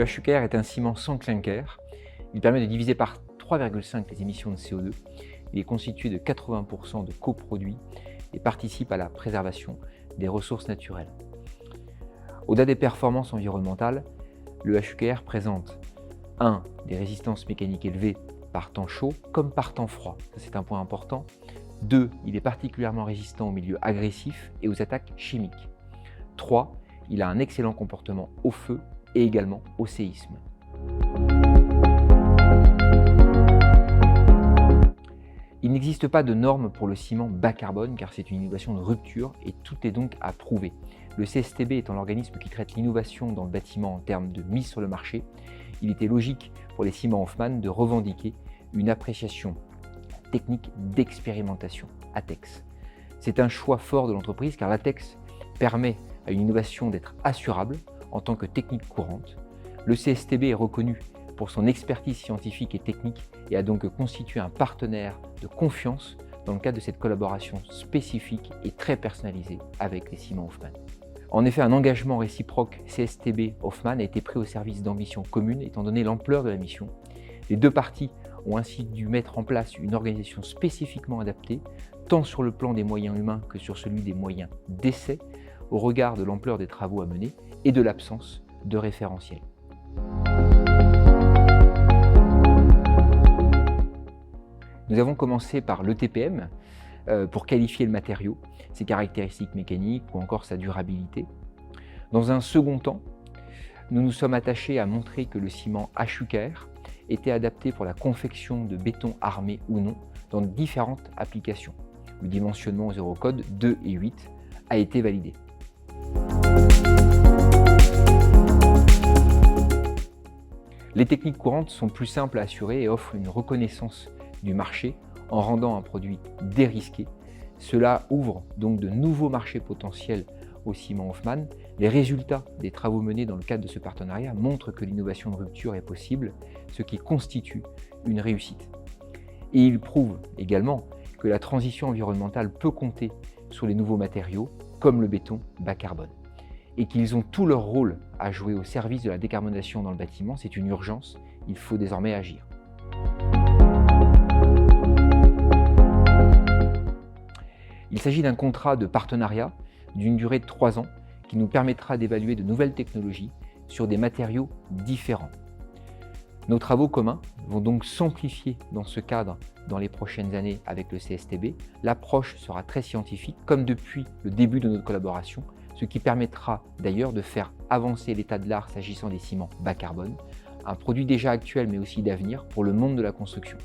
Le HUKR est un ciment sans clinker. Il permet de diviser par 3,5 les émissions de CO2. Il est constitué de 80% de coproduits et participe à la préservation des ressources naturelles. Au-delà des performances environnementales, le HUKR présente 1. Des résistances mécaniques élevées par temps chaud comme par temps froid. C'est un point important. 2. Il est particulièrement résistant aux milieux agressifs et aux attaques chimiques. 3. Il a un excellent comportement au feu et également au séisme. Il n'existe pas de norme pour le ciment bas carbone car c'est une innovation de rupture et tout est donc à prouver. Le CSTB étant l'organisme qui traite l'innovation dans le bâtiment en termes de mise sur le marché, il était logique pour les ciments Hoffmann de revendiquer une appréciation technique d'expérimentation, ATEX. C'est un choix fort de l'entreprise car l'ATEX permet à une innovation d'être assurable en tant que technique courante. Le CSTB est reconnu pour son expertise scientifique et technique et a donc constitué un partenaire de confiance dans le cadre de cette collaboration spécifique et très personnalisée avec les ciments Hoffmann. En effet, un engagement réciproque CSTB-Hoffmann a été pris au service d'ambitions communes étant donné l'ampleur de la mission. Les deux parties ont ainsi dû mettre en place une organisation spécifiquement adaptée, tant sur le plan des moyens humains que sur celui des moyens d'essai, au regard de l'ampleur des travaux à mener et de l'absence de référentiel. Nous avons commencé par l'ETPM pour qualifier le matériau, ses caractéristiques mécaniques ou encore sa durabilité. Dans un second temps, nous nous sommes attachés à montrer que le ciment HUKR était adapté pour la confection de béton armé ou non dans différentes applications. Le dimensionnement aux Eurocode 2 et 8 a été validé. Les techniques courantes sont plus simples à assurer et offrent une reconnaissance du marché en rendant un produit dérisqué. Cela ouvre donc de nouveaux marchés potentiels au ciment Hoffmann. Les résultats des travaux menés dans le cadre de ce partenariat montrent que l'innovation de rupture est possible, ce qui constitue une réussite. Et il prouve également que la transition environnementale peut compter sur les nouveaux matériaux, comme le béton bas carbone, et qu'ils ont tout leur rôle à jouer au service de la décarbonation dans le bâtiment. C'est une urgence, il faut désormais agir. Il s'agit d'un contrat de partenariat d'une durée de 3 ans qui nous permettra d'évaluer de nouvelles technologies sur des matériaux différents. Nos travaux communs vont donc s'amplifier dans ce cadre dans les prochaines années avec le CSTB. L'approche sera très scientifique comme depuis le début de notre collaboration, ce qui permettra d'ailleurs de faire avancer l'état de l'art s'agissant des ciments bas carbone, un produit déjà actuel mais aussi d'avenir pour le monde de la construction.